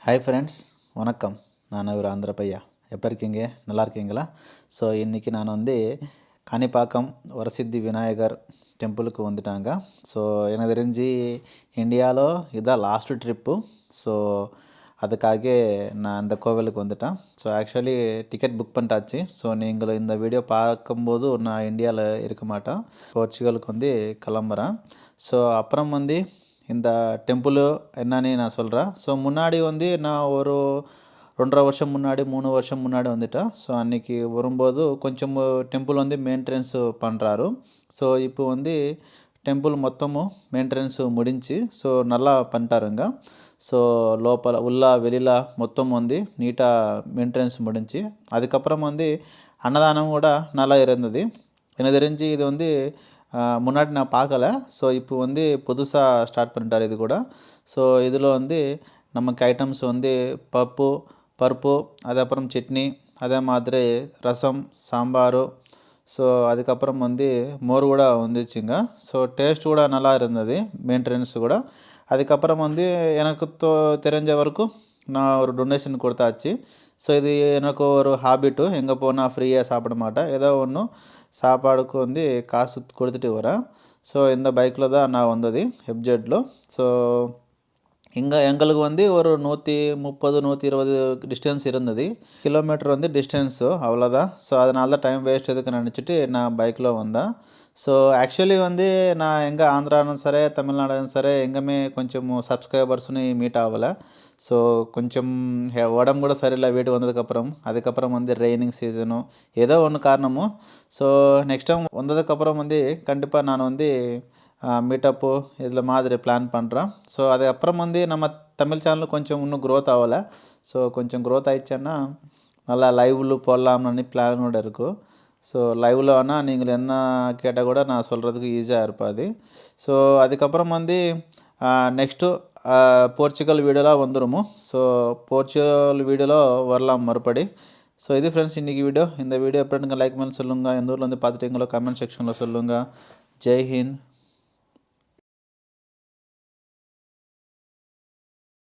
Hi friends, வணக்கம். நான் ஒரு ஆந்திர பையா. எப்போ இருக்கீங்க? நல்லா இருக்கீங்களா? ஸோ இன்றைக்கி நான் காணிப்பாக்கம் வரசித்தி விநாயகர் டெம்பிளுக்கு வந்துட்டாங்க. ஸோ எனக்கு தெரிஞ்சு இந்தியாவில் இதுதான் லாஸ்ட்டு ட்ரிப்பு. ஸோ அதுக்காக நான் அந்த கோவிலுக்கு வந்துட்டேன். ஸோ ஆக்சுவலி டிக்கெட் புக் பண்ணிட்டாச்சு. ஸோ நீங்கள் இந்த வீடியோ பார்க்கும்போது நான் இந்தியாவில் இருக்க மாட்டேன், போர்ச்சுகலுக்கு கிளம்புறேன். ஸோ அப்புறம் இந்த டெம்பிள் என்னன்னு நான் சொல்கிறேன். ஸோ முன்னாடி நான் ஒரு 2.5 வருஷம் முன்னாடி 3 வருஷம் முன்னாடி வந்துட்டேன். ஸோ அன்றைக்கி வரும்போது கொஞ்சம் டெம்பிள் மெயின்டெனன்ஸ் பண்ணுறாரு. ஸோ இப்போ டெம்பிள் மொத்தமும் மெயின்டெனன்ஸ் முடிஞ்சு ஸோ நல்லா பண்ணிட்டாருங்க. ஸோ లోపల உள்ள வெளியில் மொத்தம் நீட்டாக மெயின்டெனன்ஸ் முடிஞ்சு அதுக்கப்புறம் அன்னதானம் கூட நல்லா இருந்தது. எனக்கு தெரிஞ்சு இது முன்னாடி நான் பார்க்கல. ஸோ இப்போ புதுசாக ஸ்டார்ட் பண்ணிட்டார் இது கூட. ஸோ இதில் நமக்கு ஐட்டம்ஸ் பருப்பு அதுக்கப்புறம் சட்னி, அதே மாதிரி ரசம், சாம்பார், ஸோ அதுக்கப்புறம் மோர் கூட வந்துச்சுங்க. ஸோ டேஸ்ட் கூட நல்லா இருந்தது, மெயின்டெனன்ஸ் கூட. அதுக்கப்புறம் எனக்கு தெரிஞ்ச வரைக்கும் நான் ஒரு டொனேஷன் கொடுத்தாச்சு. ஸோ இது எனக்கு ஒரு ஹாபிட்டு, எங்கே போனால் ஃப்ரீயாக சாப்பிட மாட்டேன், ஏதோ ஒன்று சாப்பாடுக்கு காசு கொடுத்துட்டு வரேன். ஸோ இந்த பைக்கில் தான் நான் வந்தது, எஃப்ஜெட்டில். ஸோ எங்களுக்கு ஒரு 130 120 டிஸ்டன்ஸ் இருந்தது. கிலோமீட்டர் டிஸ்டன்ஸு அவ்வளோதான். ஸோ அதனால தான் டைம் வேஸ்ட் எதுக்கு நினச்சிட்டு நான் பைக்கில் வந்தேன். ஸோ ஆக்சுவலி நான் எங்கே ஆந்திரானும் சரி தமிழ்நாடும் சரி எங்கேயுமே கொஞ்சம் சப்ஸ்கிரைபர்ஸ்னு மீட் ஆகலை. ஸோ கொஞ்சம் உடம்பு கூட சரியில்லை வீட்டுக்கு வந்ததுக்கப்புறம். அதுக்கப்புறம் ரெய்னிங் சீசனும் ஏதோ ஒன்று காரணமும். ஸோ நெக்ஸ்ட் டைம் வந்ததுக்கப்புறம் கண்டிப்பாக நான் மீட்டப்பு இதில் மாதிரி பிளான் பண்ணுறேன். ஸோ அதுக்கப்புறம் நம்ம தமிழ் சேனல் கொஞ்சம் இன்னும் க்ரோத் ஆகலை. ஸோ கொஞ்சம் க்ரோத் ஆயிடுச்சுன்னா நல்லா லைவ்ல போடலாம்னு பிளானோட இருக்கும். ஸோ லைவில் வேணால் நீங்கள் என்ன கேட்டால் கூட நான் சொல்கிறதுக்கு ஈஸியாக இருப்பாது. ஸோ அதுக்கப்புறம் நெக்ஸ்ட்டு போர்ச்சுகல் வீடியோலாம் வந்துடுமோ. ஸோ போர்ச்சுகல் வீடியோவில் வரலாம் மறுபடி. ஸோ இது ஃப்ரெண்ட்ஸ் இன்றைக்கி வீடியோ. இந்த வீடியோ எப்படி லைக் பண்ணி சொல்லுங்கள். எந்த ஊரில் பார்த்துட்டீங்களோ கமெண்ட் செக்ஷனில் சொல்லுங்கள். ஜெய் ஹிந்த்.